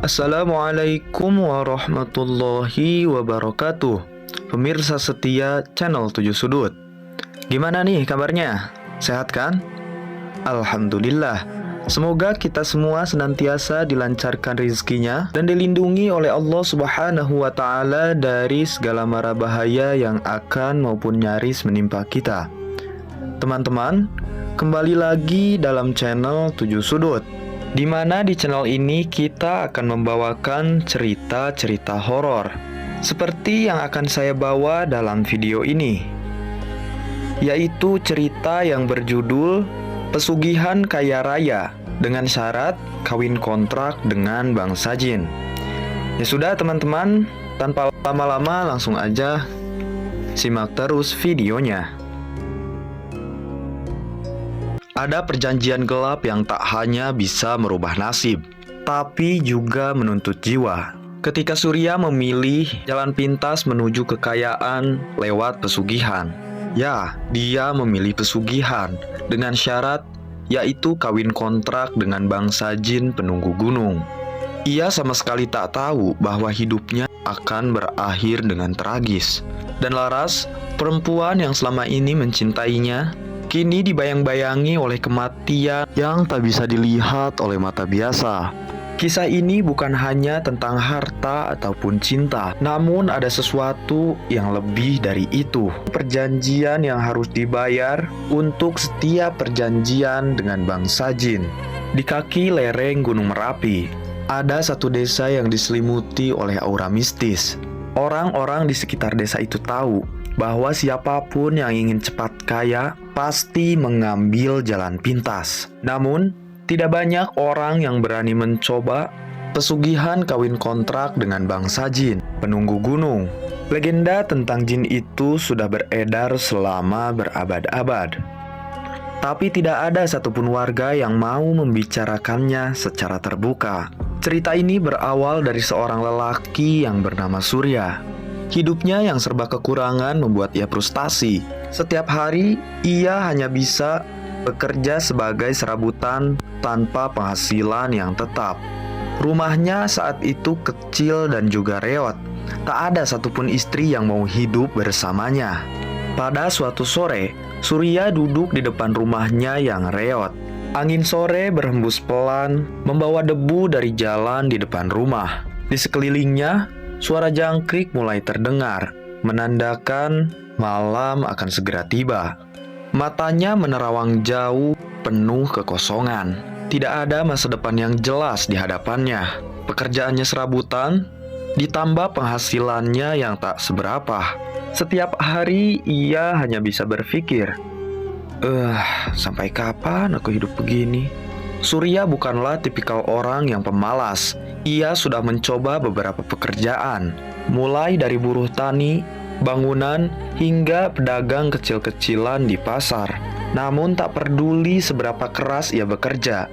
Assalamualaikum warahmatullahi wabarakatuh. Pemirsa setia channel 7 Sudut. Gimana nih kabarnya? Sehat kan? Alhamdulillah. Semoga kita semua senantiasa dilancarkan rezekinya dan dilindungi oleh Allah Subhanahu wa Ta'ala dari segala mara bahaya yang akan maupun nyaris menimpa kita. Teman-teman, kembali lagi dalam channel 7 Sudut, di mana di channel ini kita akan membawakan cerita-cerita horor seperti yang akan saya bawa dalam video ini, yaitu cerita yang berjudul Pesugihan Kaya Raya dengan syarat kawin kontrak dengan bangsa jin. Ya sudah teman-teman, tanpa lama-lama langsung aja simak terus videonya. Ada perjanjian gelap yang tak hanya bisa merubah nasib, tapi juga menuntut jiwa. Ketika Surya memilih jalan pintas menuju kekayaan lewat pesugihan. Ya, dia memilih pesugihan dengan syarat yaitu kawin kontrak dengan bangsa jin penunggu gunung. Ia sama sekali tak tahu bahwa hidupnya akan berakhir dengan tragis. Dan Laras, perempuan yang selama ini mencintainya, kini dibayang-bayangi oleh kematian yang tak bisa dilihat oleh mata biasa. Kisah ini bukan hanya tentang harta ataupun cinta, namun ada sesuatu yang lebih dari itu. Perjanjian yang harus dibayar untuk setiap perjanjian dengan bangsa jin. Di kaki lereng Gunung Merapi, ada satu desa yang diselimuti oleh aura mistis. Orang-orang di sekitar desa itu tahu bahwa siapapun yang ingin cepat kaya pasti mengambil jalan pintas. Namun, tidak banyak orang yang berani mencoba pesugihan kawin kontrak dengan bangsa jin penunggu gunung. Legenda tentang jin itu sudah beredar selama berabad-abad. Tapi tidak ada satupun warga yang mau membicarakannya secara terbuka. Cerita ini berawal dari seorang lelaki yang bernama Surya. Hidupnya yang serba kekurangan membuat ia frustasi. Setiap hari, ia hanya bisa bekerja sebagai serabutan tanpa penghasilan yang tetap. Rumahnya saat itu kecil dan juga reot. Tak ada satupun istri yang mau hidup bersamanya. Pada suatu sore, Surya duduk di depan rumahnya yang reot. Angin sore berhembus pelan, membawa debu dari jalan di depan rumah. Di sekelilingnya, suara jangkrik mulai terdengar, menandakan malam akan segera tiba. Matanya menerawang jauh, penuh kekosongan. Tidak ada masa depan yang jelas di hadapannya. Pekerjaannya serabutan, ditambah penghasilannya yang tak seberapa. Setiap hari ia hanya bisa berpikir, sampai kapan aku hidup begini? Surya bukanlah tipikal orang yang pemalas. Ia sudah mencoba beberapa pekerjaan, mulai dari buruh tani, bangunan, hingga pedagang kecil-kecilan di pasar. Namun tak peduli seberapa keras ia bekerja,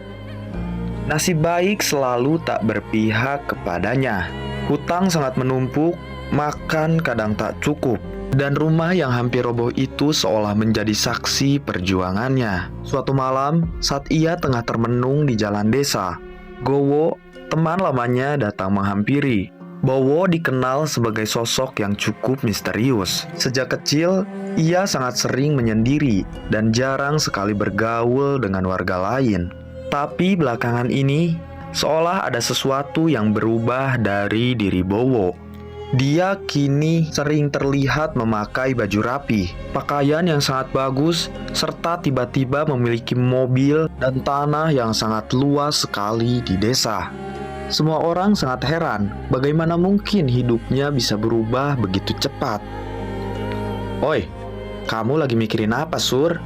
nasib baik selalu tak berpihak kepadanya. Hutang sangat menumpuk, makan kadang tak cukup, dan rumah yang hampir roboh itu seolah menjadi saksi perjuangannya. Suatu malam, saat ia tengah termenung di jalan desa, Gowo, teman lamanya, datang menghampiri. Bowo dikenal sebagai sosok yang cukup misterius. Sejak kecil, ia sangat sering menyendiri dan jarang sekali bergaul dengan warga lain. Tapi belakangan ini, seolah ada sesuatu yang berubah dari diri Bowo. Dia kini sering terlihat memakai baju rapi, pakaian yang sangat bagus, serta tiba-tiba memiliki mobil dan tanah yang sangat luas sekali di desa. Semua orang sangat heran bagaimana mungkin hidupnya bisa berubah begitu cepat. "Oi, kamu lagi mikirin apa, Sur?"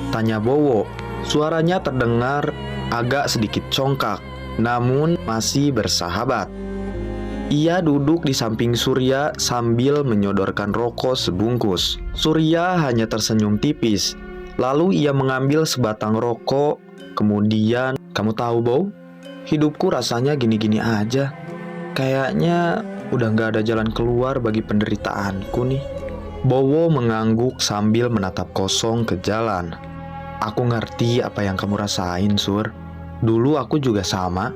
tanya Bowo. Suaranya terdengar agak sedikit congkak, namun masih bersahabat. Ia duduk di samping Surya sambil menyodorkan rokok sebungkus. Surya hanya tersenyum tipis. Lalu ia mengambil sebatang rokok. Kemudian, "Kamu tahu, Bow? Hidupku rasanya gini-gini aja. Kayaknya udah gak ada jalan keluar bagi penderitaanku nih." Bowo mengangguk sambil menatap kosong ke jalan. "Aku ngerti apa yang kamu rasain, Sur. Dulu aku juga sama.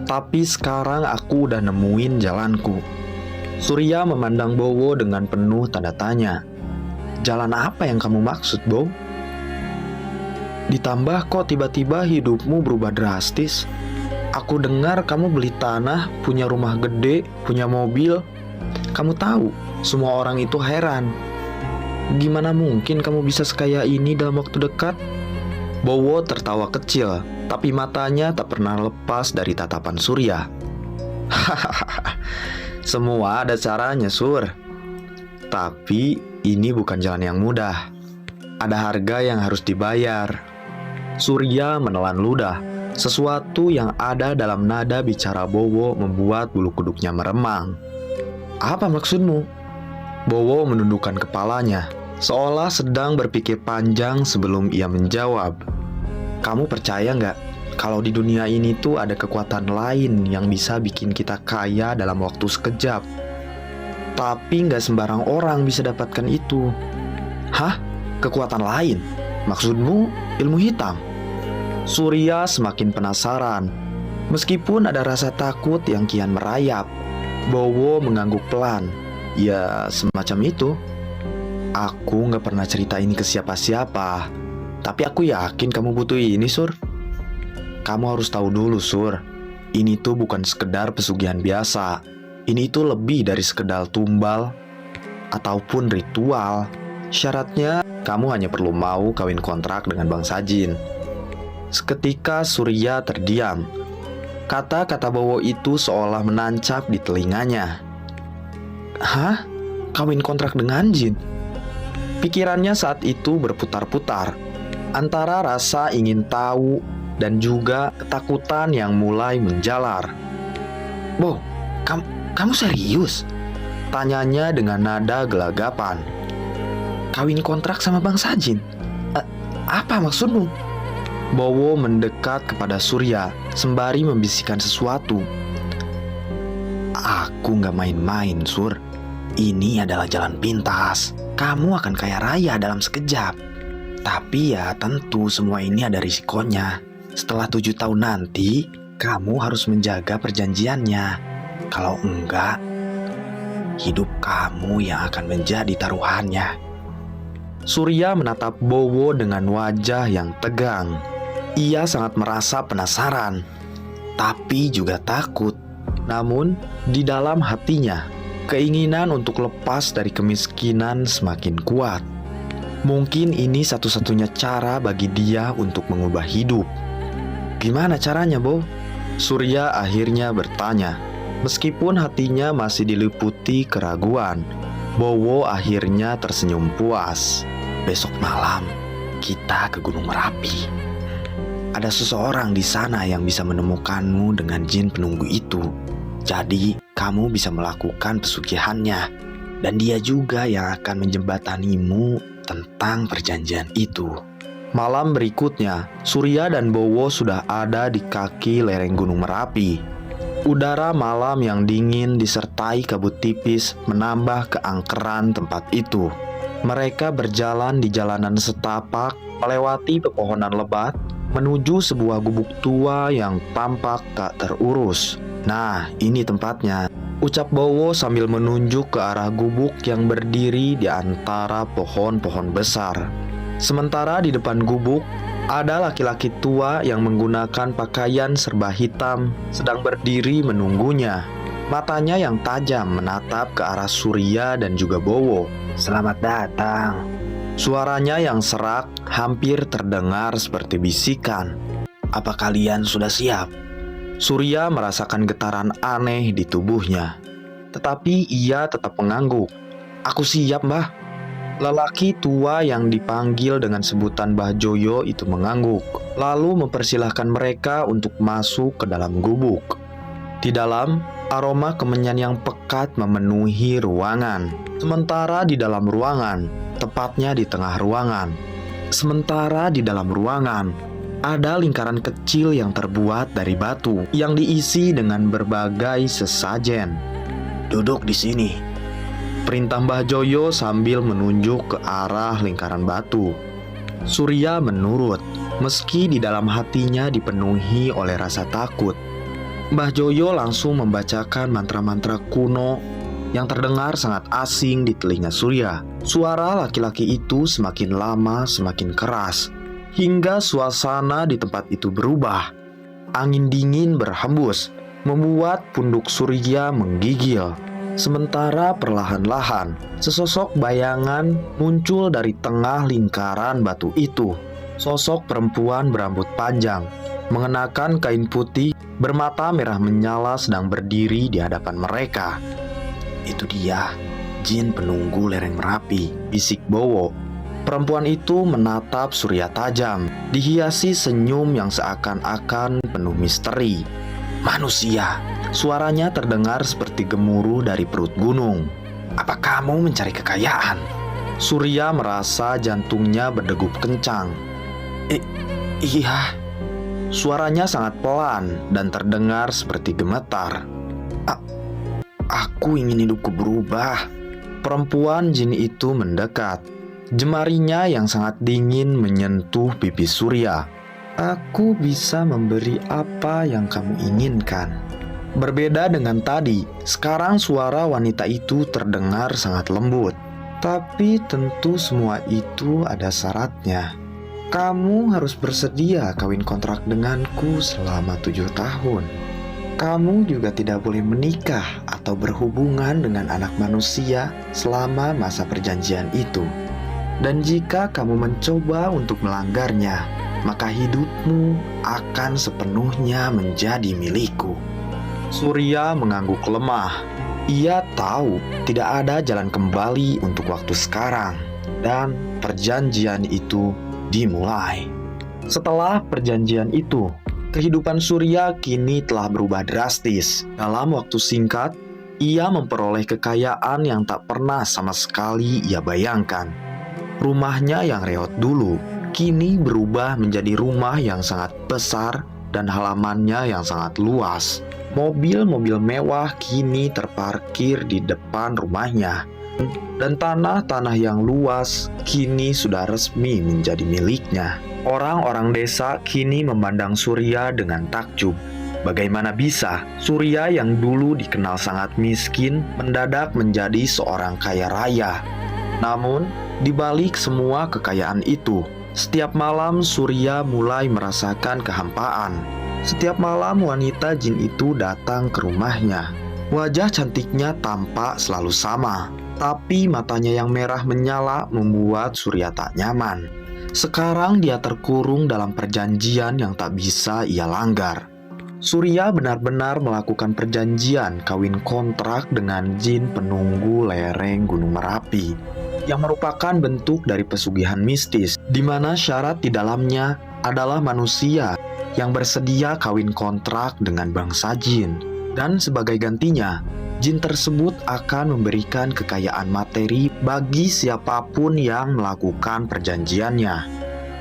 Tapi sekarang aku udah nemuin jalanku. Surya memandang Bowo dengan penuh tanda tanya. Jalan apa yang kamu maksud, Bow? Ditambah kok tiba-tiba hidupmu berubah drastis. Aku dengar kamu beli tanah, punya rumah gede, punya mobil. Kamu tahu, semua orang itu heran. Gimana mungkin kamu bisa sekaya ini dalam waktu dekat? Bowo tertawa kecil, tapi matanya tak pernah lepas dari tatapan Surya. Hahaha. Semua ada caranya, Sur. Tapi ini bukan jalan yang mudah. Ada harga yang harus dibayar. Surya menelan ludah. Sesuatu yang ada dalam nada bicara Bowo membuat bulu kuduknya meremang. Apa maksudmu? Bowo menundukkan kepalanya, seolah sedang berpikir panjang sebelum ia menjawab. Kamu percaya nggak? Kalau di dunia ini tuh ada kekuatan lain yang bisa bikin kita kaya dalam waktu sekejap. Tapi nggak sembarang orang bisa dapatkan itu. Hah? Kekuatan lain? Maksudmu ilmu hitam? Surya semakin penasaran. Meskipun ada rasa takut yang kian merayap, Bowo mengangguk pelan. Ya, semacam itu. Aku nggak pernah cerita ini ke siapa-siapa. Tapi aku yakin kamu butuh ini, Sur. Kamu harus tahu dulu, Sur. Ini tuh bukan sekedar pesugihan biasa. Ini tuh lebih dari sekedar tumbal ataupun ritual. Syaratnya, kamu hanya perlu mau kawin kontrak dengan Bang Sajin. Seketika Surya terdiam. Kata-kata Bowo itu seolah menancap di telinganya. Hah? Kawin kontrak dengan Jin? Pikirannya saat itu berputar-putar. Antara rasa ingin tahu dan juga ketakutan yang mulai menjalar. Bow, kamu serius? Tanyanya dengan nada gelagapan. Kawin kontrak sama Bang Sajin? Apa maksudmu? Bowo mendekat kepada Surya sembari membisikkan sesuatu. Aku gak main-main, Sur. Ini adalah jalan pintas. Kamu akan kaya raya dalam sekejap. Tapi ya tentu semua ini ada risikonya. Setelah 7 tahun nanti, kamu harus menjaga perjanjiannya. Kalau enggak, hidup kamu yang akan menjadi taruhannya. Surya menatap Bowo dengan wajah yang tegang. Ia sangat merasa penasaran, tapi juga takut. Namun, di dalam hatinya, keinginan untuk lepas dari kemiskinan semakin kuat. Mungkin ini satu-satunya cara bagi dia untuk mengubah hidup. Gimana caranya, Bow? Surya akhirnya bertanya. Meskipun hatinya masih diliputi keraguan, Bowo akhirnya tersenyum puas. Besok malam, kita ke Gunung Merapi. Ada seseorang di sana yang bisa menemukanmu dengan jin penunggu itu. Jadi, kamu bisa melakukan pesugihannya. Dan dia juga yang akan menjembatanimu tentang perjanjian itu. Malam berikutnya, Surya dan Bowo sudah ada di kaki lereng Gunung Merapi. Udara malam yang dingin disertai kabut tipis menambah keangkeran tempat itu. Mereka berjalan di jalanan setapak, melewati pepohonan lebat, menuju sebuah gubuk tua yang tampak tak terurus. Nah, ini tempatnya, ucap Bowo sambil menunjuk ke arah gubuk yang berdiri di antara pohon-pohon besar. Sementara di depan gubuk, ada laki-laki tua yang menggunakan pakaian serba hitam sedang berdiri menunggunya. Matanya yang tajam menatap ke arah Surya dan juga Bowo. Selamat datang. Suaranya yang serak hampir terdengar seperti bisikan. Apa kalian sudah siap? Surya merasakan getaran aneh di tubuhnya. Tetapi ia tetap mengangguk. Aku siap, Mbah. Lelaki tua yang dipanggil dengan sebutan Mbah Joyo itu mengangguk, lalu mempersilahkan mereka untuk masuk ke dalam gubuk. Di dalam, aroma kemenyan yang pekat memenuhi ruangan. Sementara di dalam ruangan, tepatnya di tengah ruangan. Ada lingkaran kecil yang terbuat dari batu yang diisi dengan berbagai sesajen. Duduk di sini, perintah Mbah Joyo sambil menunjuk ke arah lingkaran batu. Surya menurut, meski di dalam hatinya dipenuhi oleh rasa takut. Mbah Joyo langsung membacakan mantra-mantra kuno yang terdengar sangat asing di telinga Surya. Suara laki-laki itu semakin lama semakin keras, hingga suasana di tempat itu berubah. Angin dingin berhembus, membuat punduk Surya menggigil. Sementara perlahan-lahan, sesosok bayangan muncul dari tengah lingkaran batu itu. Sosok perempuan berambut panjang, mengenakan kain putih, bermata merah menyala sedang berdiri di hadapan mereka. "Itu dia, jin penunggu lereng Merapi," bisik Bowo. Perempuan itu menatap Surya tajam, dihiasi senyum yang seakan-akan penuh misteri. "Manusia," suaranya terdengar seperti gemuruh dari perut gunung. "Apa kamu mencari kekayaan?" Surya merasa jantungnya berdegup kencang. Iya." Suaranya sangat pelan dan terdengar seperti gemetar. Aku ingin hidupku berubah." Perempuan jin itu mendekat. Jemarinya yang sangat dingin menyentuh pipi Surya. "Aku bisa memberi apa yang kamu inginkan." Berbeda dengan tadi, sekarang suara wanita itu terdengar sangat lembut. "Tapi tentu semua itu ada syaratnya. Kamu harus bersedia kawin kontrak denganku selama 7 tahun. Kamu juga tidak boleh menikah atau berhubungan dengan anak manusia selama masa perjanjian itu. Dan jika kamu mencoba untuk melanggarnya, maka hidupmu akan sepenuhnya menjadi milikku." Surya mengangguk lemah. Ia tahu tidak ada jalan kembali untuk waktu sekarang, dan perjanjian itu dimulai. Setelah perjanjian itu, kehidupan Surya kini telah berubah drastis. Dalam waktu singkat, ia memperoleh kekayaan yang tak pernah sama sekali ia bayangkan. Rumahnya yang reot dulu, kini berubah menjadi rumah yang sangat besar dan halamannya yang sangat luas. Mobil-mobil mewah kini terparkir di depan rumahnya. Dan tanah-tanah yang luas kini sudah resmi menjadi miliknya. Orang-orang desa kini memandang Surya dengan takjub. Bagaimana bisa Surya yang dulu dikenal sangat miskin mendadak menjadi seorang kaya raya? Namun, di balik semua kekayaan itu, setiap malam Surya mulai merasakan kehampaan. Setiap malam wanita jin itu datang ke rumahnya. Wajah cantiknya tampak selalu sama, tapi matanya yang merah menyala membuat Surya tak nyaman. Sekarang dia terkurung dalam perjanjian yang tak bisa ia langgar. Surya benar-benar melakukan perjanjian kawin kontrak dengan jin penunggu lereng Gunung Merapi, yang merupakan bentuk dari pesugihan mistis, di mana syarat di dalamnya adalah manusia yang bersedia kawin kontrak dengan bangsa jin. Dan sebagai gantinya, jin tersebut akan memberikan kekayaan materi bagi siapapun yang melakukan perjanjiannya.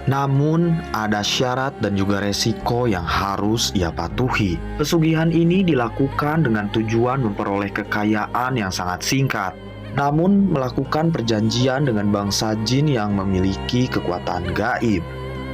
Namun, ada syarat dan juga resiko yang harus ia patuhi. Pesugihan ini dilakukan dengan tujuan memperoleh kekayaan yang sangat singkat. Namun, melakukan perjanjian dengan bangsa jin yang memiliki kekuatan gaib.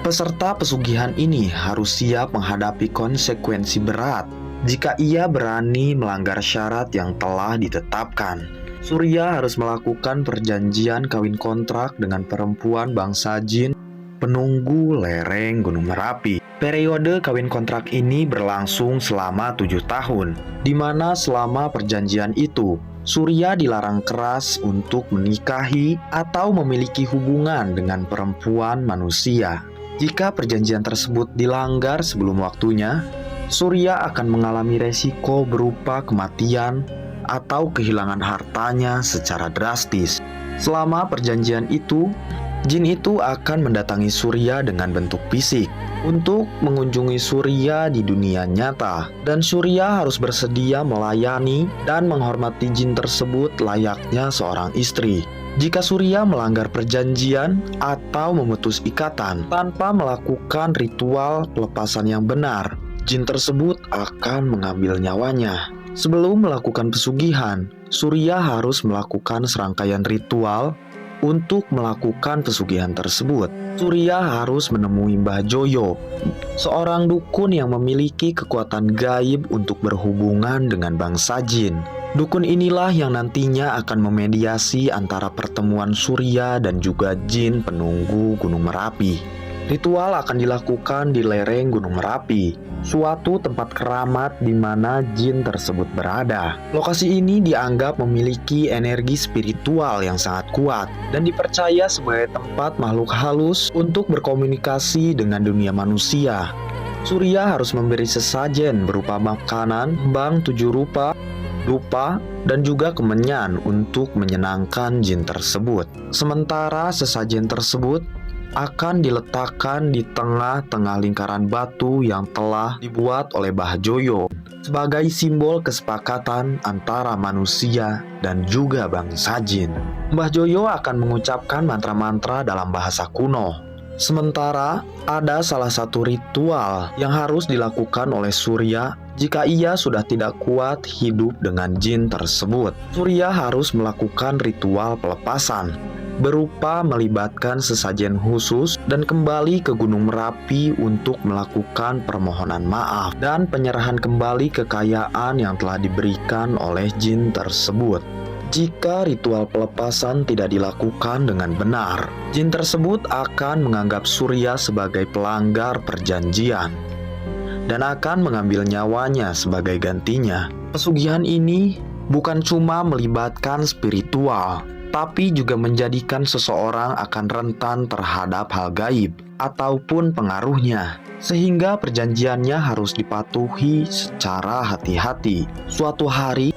Peserta pesugihan ini harus siap menghadapi konsekuensi berat jika ia berani melanggar syarat yang telah ditetapkan. Surya harus melakukan perjanjian kawin kontrak dengan perempuan bangsa jin penunggu lereng Gunung Merapi. Periode kawin kontrak ini berlangsung selama 7 tahun, di mana selama perjanjian itu, Surya dilarang keras untuk menikahi atau memiliki hubungan dengan perempuan manusia. Jika perjanjian tersebut dilanggar sebelum waktunya, Surya akan mengalami resiko berupa kematian atau kehilangan hartanya secara drastis. Selama perjanjian itu, jin itu akan mendatangi Surya dengan bentuk fisik untuk mengunjungi Surya di dunia nyata, dan Surya harus bersedia melayani dan menghormati jin tersebut layaknya seorang istri. Jika Surya melanggar perjanjian atau memutus ikatan tanpa melakukan ritual pelepasan yang benar, jin tersebut akan mengambil nyawanya. Sebelum melakukan pesugihan, Surya harus melakukan serangkaian ritual untuk melakukan pesugihan tersebut. Surya harus menemui Mbah Joyo, seorang dukun yang memiliki kekuatan gaib untuk berhubungan dengan bangsa jin. Dukun inilah yang nantinya akan memediasi antara pertemuan Surya dan juga jin penunggu Gunung Merapi. Ritual akan dilakukan di lereng Gunung Merapi, suatu tempat keramat di mana jin tersebut berada. Lokasi ini dianggap memiliki energi spiritual yang sangat kuat dan dipercaya sebagai tempat makhluk halus untuk berkomunikasi dengan dunia manusia. Surya harus memberi sesajen berupa makanan, kembang 7 rupa, dan juga kemenyan untuk menyenangkan jin tersebut. Sementara sesajen tersebut akan diletakkan di tengah-tengah lingkaran batu yang telah dibuat oleh Mbah Joyo sebagai simbol kesepakatan antara manusia dan juga bangsa jin. Mbah Joyo akan mengucapkan mantra-mantra dalam bahasa kuno. Sementara ada salah satu ritual yang harus dilakukan oleh Surya jika ia sudah tidak kuat hidup dengan jin tersebut. Surya harus melakukan ritual pelepasan berupa melibatkan sesajen khusus dan kembali ke Gunung Merapi untuk melakukan permohonan maaf dan penyerahan kembali kekayaan yang telah diberikan oleh jin tersebut. Jika ritual pelepasan tidak dilakukan dengan benar, jin tersebut akan menganggap Surya sebagai pelanggar perjanjian dan akan mengambil nyawanya sebagai gantinya. Pesugihan ini bukan cuma melibatkan spiritual, tapi juga menjadikan seseorang akan rentan terhadap hal gaib ataupun pengaruhnya, sehingga perjanjiannya harus dipatuhi secara hati-hati. Suatu hari,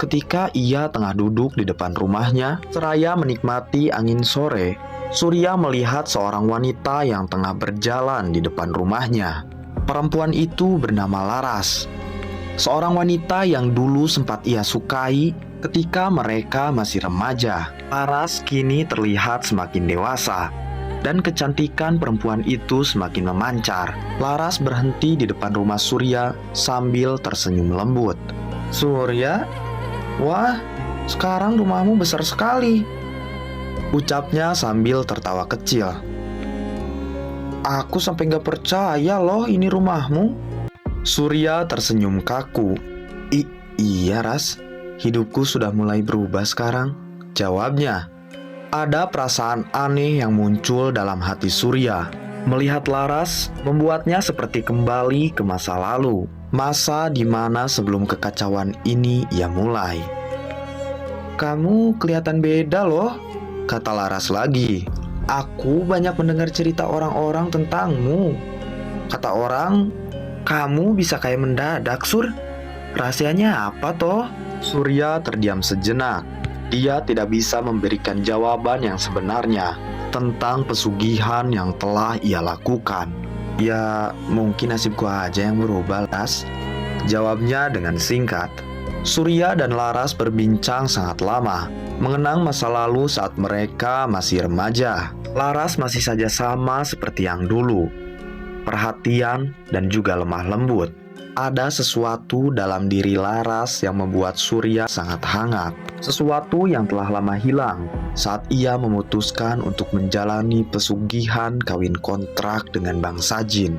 ketika ia tengah duduk di depan rumahnya, seraya menikmati angin sore, Surya melihat seorang wanita yang tengah berjalan di depan rumahnya. Perempuan itu bernama Laras, seorang wanita yang dulu sempat ia sukai ketika mereka masih remaja. Laras kini terlihat semakin dewasa, dan kecantikan perempuan itu semakin memancar. Laras berhenti di depan rumah Surya sambil tersenyum lembut. "Surya? Wah, sekarang rumahmu besar sekali," ucapnya sambil tertawa kecil. "Aku sampai gak percaya loh ini rumahmu." Surya tersenyum kaku. Iya Ras, hidupku sudah mulai berubah sekarang," jawabnya. Ada perasaan aneh yang muncul dalam hati Surya. Melihat Laras membuatnya seperti kembali ke masa lalu, masa di mana sebelum kekacauan ini ia mulai. "Kamu kelihatan beda loh," kata Laras lagi. "Aku banyak mendengar cerita orang-orang tentangmu. Kata orang, kamu bisa kayak mendadak, Sur. Rahasianya apa toh?" Surya terdiam sejenak. Dia tidak bisa memberikan jawaban yang sebenarnya tentang pesugihan yang telah ia lakukan. "Ya, mungkin nasibku aja yang berubah, Las," jawabnya dengan singkat. Surya dan Laras berbincang sangat lama, mengenang masa lalu saat mereka masih remaja. Laras masih saja sama seperti yang dulu, perhatian dan juga lemah lembut. Ada sesuatu dalam diri Laras yang membuat Surya sangat hangat. Sesuatu yang telah lama hilang saat ia memutuskan untuk menjalani pesugihan kawin kontrak dengan bangsa jin.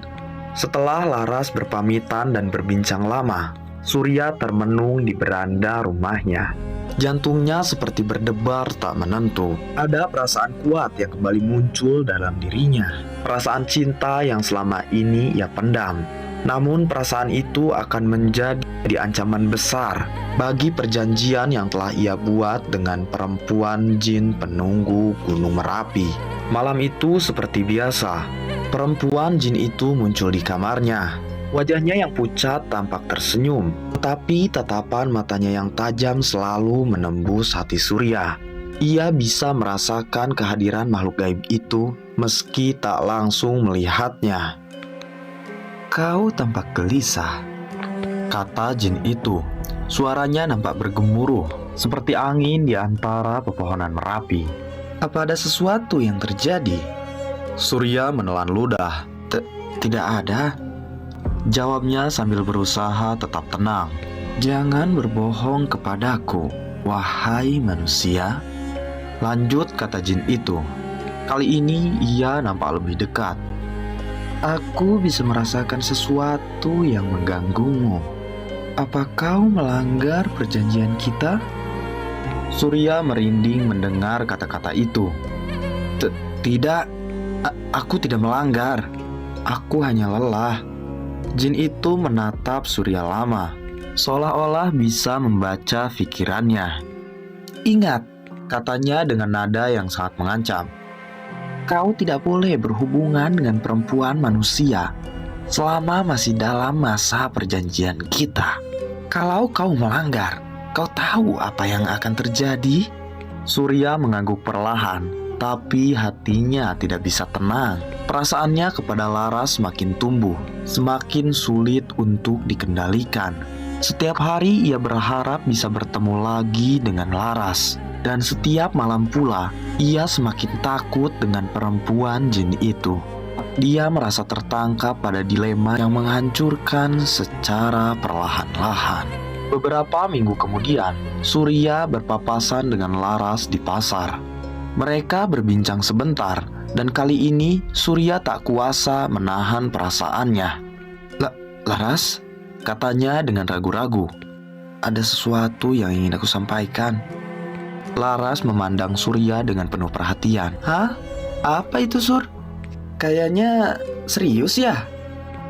Setelah Laras berpamitan dan berbincang lama, Surya termenung di beranda rumahnya. Jantungnya seperti berdebar tak menentu. Ada perasaan kuat yang kembali muncul dalam dirinya. Perasaan cinta yang selama ini ia pendam. Namun perasaan itu akan menjadi ancaman besar bagi perjanjian yang telah ia buat dengan perempuan jin penunggu Gunung Merapi. Malam itu seperti biasa, perempuan jin itu muncul di kamarnya. Wajahnya yang pucat tampak tersenyum, tetapi tatapan matanya yang tajam selalu menembus hati Surya. Ia bisa merasakan kehadiran makhluk gaib itu meski tak langsung melihatnya. "Kau tampak gelisah," kata jin itu. Suaranya nampak bergemuruh seperti angin di antara pepohonan Merapi. "Apa ada sesuatu yang terjadi?" Surya menelan ludah. Tidak ada," jawabnya sambil berusaha tetap tenang. "Jangan berbohong kepadaku, wahai manusia," lanjut kata jin itu. Kali ini ia nampak lebih dekat. Aku bisa merasakan sesuatu yang mengganggumu. Apa kau melanggar perjanjian kita? Surya merinding mendengar kata-kata itu. Tidak, aku tidak melanggar. Aku hanya lelah. Jin itu menatap Surya lama, seolah-olah bisa membaca pikirannya. Ingat, katanya dengan nada yang sangat mengancam. Kau tidak boleh berhubungan dengan perempuan manusia selama masih dalam masa perjanjian kita. Kalau kau melanggar, kau tahu apa yang akan terjadi? Surya mengangguk perlahan, tapi hatinya tidak bisa tenang. Perasaannya kepada Laras semakin tumbuh, semakin sulit untuk dikendalikan. Setiap hari ia berharap bisa bertemu lagi dengan Laras. Dan setiap malam pula, ia semakin takut dengan perempuan jin itu. Dia merasa tertangkap pada dilema yang menghancurkan secara perlahan-lahan. Beberapa minggu kemudian, Surya berpapasan dengan Laras di pasar. Mereka berbincang sebentar, dan kali ini Surya tak kuasa menahan perasaannya. Laras, katanya dengan ragu-ragu. Ada sesuatu yang ingin aku sampaikan. Laras memandang Surya dengan penuh perhatian. Hah? Apa itu, Sur? Kayaknya serius ya?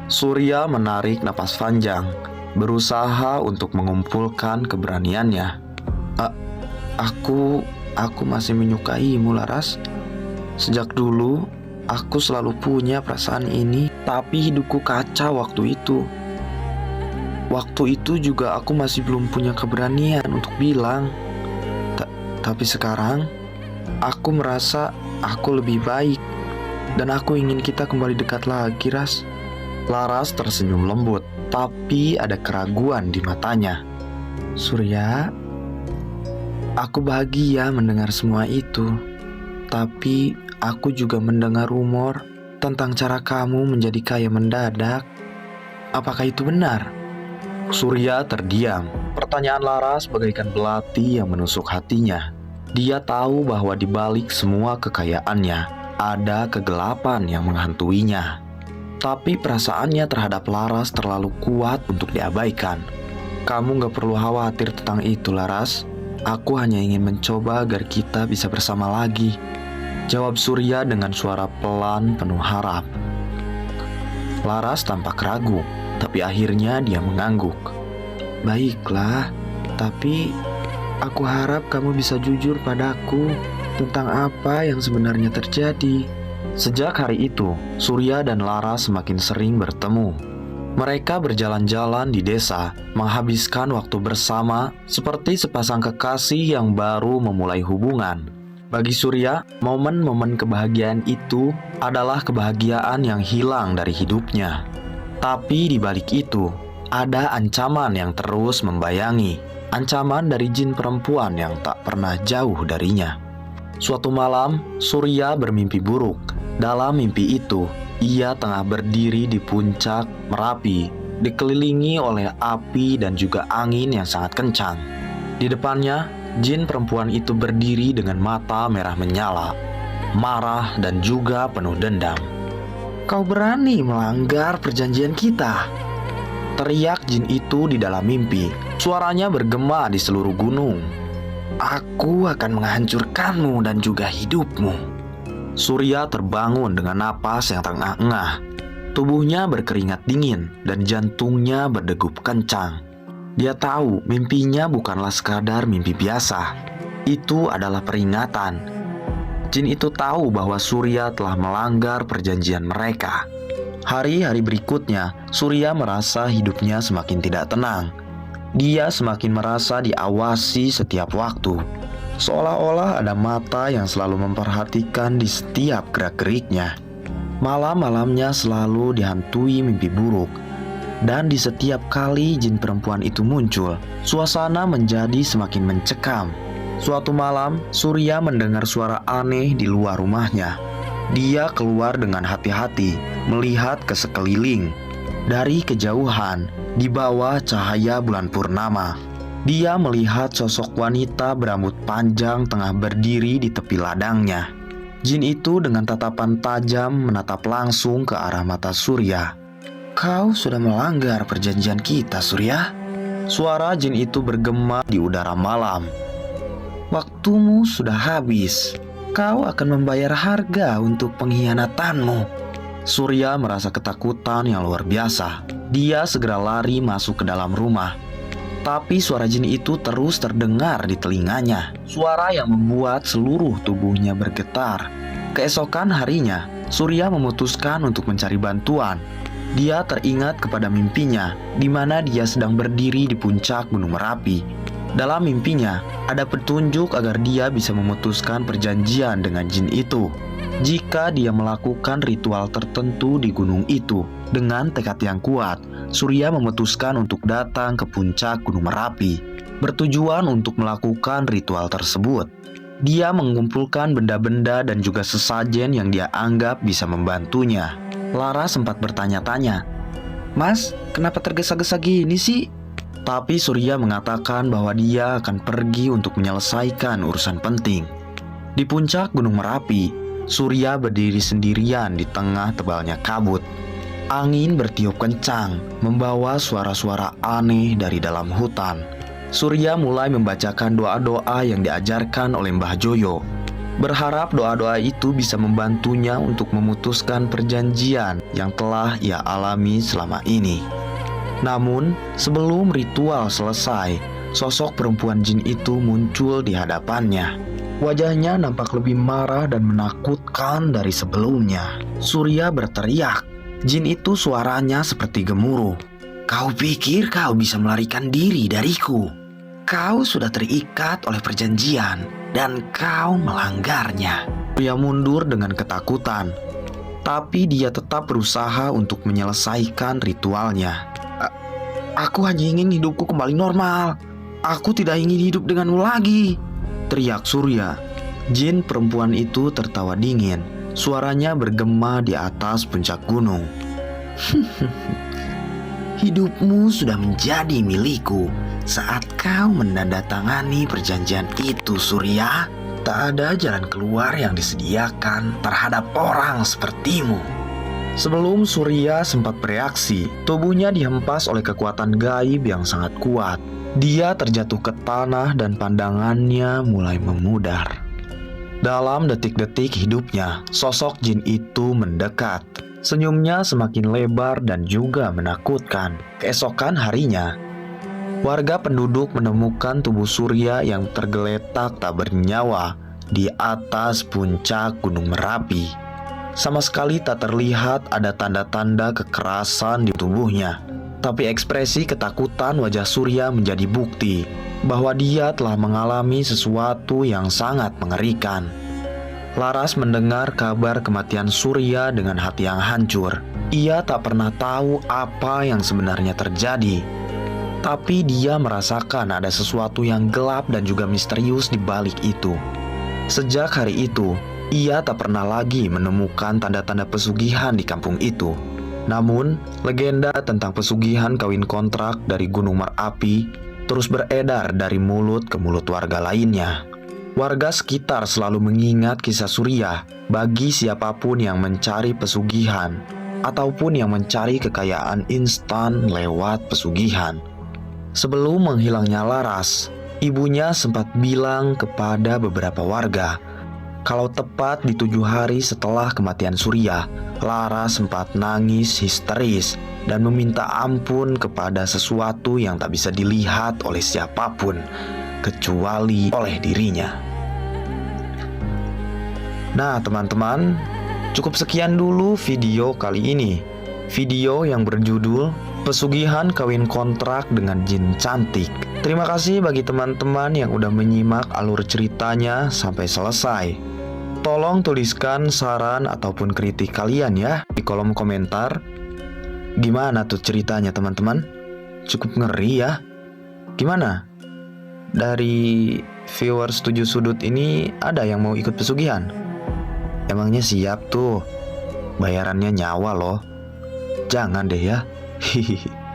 Surya menarik napas panjang, berusaha untuk mengumpulkan keberaniannya. Aku masih menyukaimu, Laras. Sejak dulu, aku selalu punya perasaan ini, tapi hidupku kacau waktu itu. Waktu itu juga aku masih belum punya keberanian untuk bilang. Tapi sekarang, aku merasa aku lebih baik. Dan aku ingin kita kembali dekat lagi, Ras. Laras tersenyum lembut, tapi ada keraguan di matanya. Surya, aku bahagia mendengar semua itu. Tapi aku juga mendengar rumor tentang cara kamu menjadi kaya mendadak. Apakah itu benar? Surya terdiam. Pertanyaan Laras bagaikan belati yang menusuk hatinya. Dia tahu bahwa di balik semua kekayaannya ada kegelapan yang menghantuinya. Tapi perasaannya terhadap Laras terlalu kuat untuk diabaikan. Kamu gak perlu khawatir tentang itu, Laras. Aku hanya ingin mencoba agar kita bisa bersama lagi. Jawab Surya dengan suara pelan penuh harap. Laras tampak ragu, tapi akhirnya dia mengangguk. Baiklah, tapi aku harap kamu bisa jujur padaku tentang apa yang sebenarnya terjadi. Sejak hari itu, Surya dan Laras semakin sering bertemu. Mereka berjalan-jalan di desa, menghabiskan waktu bersama seperti sepasang kekasih yang baru memulai hubungan. Bagi Surya, momen-momen kebahagiaan itu adalah kebahagiaan yang hilang dari hidupnya. Tapi di balik itu, ada ancaman yang terus membayangi. Ancaman dari jin perempuan yang tak pernah jauh darinya. Suatu malam, Surya bermimpi buruk. Dalam mimpi itu, ia tengah berdiri di puncak Merapi, dikelilingi oleh api dan juga angin yang sangat kencang. Di depannya, jin perempuan itu berdiri dengan mata merah menyala, marah dan juga penuh dendam. Kau berani melanggar perjanjian kita? Teriak jin itu di dalam mimpi. Suaranya bergema di seluruh gunung. Aku akan menghancurkanmu dan juga hidupmu. Surya terbangun dengan napas yang terengah-engah. Tubuhnya berkeringat dingin dan jantungnya berdegup kencang. Dia tahu mimpinya bukanlah sekadar mimpi biasa. Itu adalah peringatan. Jin itu tahu bahwa Surya telah melanggar perjanjian mereka. Hari-hari berikutnya, Surya merasa hidupnya semakin tidak tenang. Dia semakin merasa diawasi setiap waktu. Seolah-olah ada mata yang selalu memperhatikan di setiap gerak-geriknya. Malam-malamnya selalu dihantui mimpi buruk. Dan di setiap kali jin perempuan itu muncul, suasana menjadi semakin mencekam. Suatu malam, Surya mendengar suara aneh di luar rumahnya. Dia keluar dengan hati-hati, melihat ke sekeliling. Dari kejauhan, di bawah cahaya bulan purnama, dia melihat sosok wanita berambut panjang tengah berdiri di tepi ladangnya. Jin itu dengan tatapan tajam menatap langsung ke arah mata Surya. "Kau sudah melanggar perjanjian kita, Surya." Suara jin itu bergema di udara malam. "Waktumu sudah habis. Kau akan membayar harga untuk pengkhianatanmu." Surya merasa ketakutan yang luar biasa. Dia segera lari masuk ke dalam rumah. Tapi suara jin itu terus terdengar di telinganya. Suara yang membuat seluruh tubuhnya bergetar. Keesokan harinya, Surya memutuskan untuk mencari bantuan. Dia teringat kepada mimpinya, di mana dia sedang berdiri di puncak Gunung Merapi. Dalam mimpinya, ada petunjuk agar dia bisa memutuskan perjanjian dengan jin itu. Jika dia melakukan ritual tertentu di gunung itu dengan tekad yang kuat, Surya memutuskan untuk datang ke puncak Gunung Merapi, bertujuan untuk melakukan ritual tersebut. Dia mengumpulkan benda-benda dan juga sesajen yang dia anggap bisa membantunya. Lara sempat bertanya-tanya, "Mas, kenapa tergesa-gesa gini sih?" Tapi Surya mengatakan bahwa dia akan pergi untuk menyelesaikan urusan penting. Di puncak Gunung Merapi, Surya berdiri sendirian di tengah tebalnya kabut. Angin bertiup kencang, membawa suara-suara aneh dari dalam hutan. Surya mulai membacakan doa-doa yang diajarkan oleh Mbah Joyo. Berharap doa-doa itu bisa membantunya untuk memutuskan perjanjian yang telah ia alami selama ini. Namun, sebelum ritual selesai, sosok perempuan jin itu muncul di hadapannya. Wajahnya nampak lebih marah dan menakutkan dari sebelumnya. Surya berteriak. Jin itu suaranya seperti gemuruh. "Kau pikir kau bisa melarikan diri dariku? Kau sudah terikat oleh perjanjian dan kau melanggarnya." Surya mundur dengan ketakutan. Tapi dia tetap berusaha untuk menyelesaikan ritualnya. "Aku hanya ingin hidupku kembali normal. Aku tidak ingin hidup denganmu lagi," teriak Surya. Jin perempuan itu tertawa dingin. Suaranya bergema di atas puncak gunung. "Hidupmu sudah menjadi milikku saat kau menandatangani perjanjian itu, Surya. Tak ada jalan keluar yang disediakan terhadap orang sepertimu." Sebelum Surya sempat bereaksi, tubuhnya dihempas oleh kekuatan gaib yang sangat kuat. Dia terjatuh ke tanah dan pandangannya mulai memudar. Dalam detik-detik hidupnya, sosok jin itu mendekat. Senyumnya semakin lebar dan juga menakutkan. Keesokan harinya, warga penduduk menemukan tubuh Surya yang tergeletak tak bernyawa di atas puncak Gunung Merapi. Sama sekali tak terlihat ada tanda-tanda kekerasan di tubuhnya. Tapi ekspresi ketakutan wajah Surya menjadi bukti bahwa dia telah mengalami sesuatu yang sangat mengerikan. Laras mendengar kabar kematian Surya dengan hati yang hancur. Ia tak pernah tahu apa yang sebenarnya terjadi. Tapi dia merasakan ada sesuatu yang gelap dan juga misterius di balik itu. Sejak hari itu, ia tak pernah lagi menemukan tanda-tanda pesugihan di kampung itu. Namun, legenda tentang pesugihan kawin kontrak dari Gunung Merapi terus beredar dari mulut ke mulut warga lainnya. Warga sekitar selalu mengingat kisah Surya bagi siapapun yang mencari pesugihan ataupun yang mencari kekayaan instan lewat pesugihan. Sebelum menghilangnya Laras, ibunya sempat bilang kepada beberapa warga kalau tepat di 7 hari setelah kematian Surya, Lara sempat nangis histeris dan meminta ampun kepada sesuatu yang tak bisa dilihat oleh siapapun, kecuali oleh dirinya. Nah teman-teman, cukup sekian dulu video kali ini. Video yang berjudul Pesugihan Kawin Kontrak dengan Jin Cantik. Terima kasih bagi teman-teman yang udah menyimak alur ceritanya sampai selesai. Tolong tuliskan saran ataupun kritik kalian ya di kolom komentar. Gimana tuh ceritanya teman-teman? Cukup ngeri ya. Gimana? Dari viewers 7 sudut ini ada yang mau ikut pesugihan? Emangnya siap tuh? Bayarannya nyawa loh. Jangan deh ya.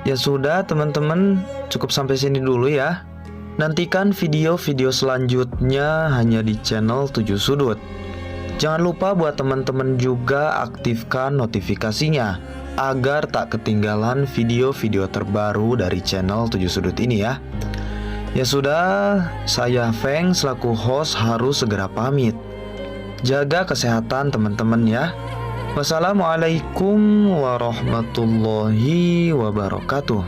Ya sudah teman-teman, cukup sampai sini dulu ya. Nantikan video-video selanjutnya hanya di channel 7 sudut. Jangan lupa buat teman-teman juga aktifkan notifikasinya agar tak ketinggalan video-video terbaru dari channel 7 Sudut ini ya. Ya sudah, saya Feng selaku host harus segera pamit. Jaga kesehatan teman-teman ya. Wassalamualaikum warahmatullahi wabarakatuh.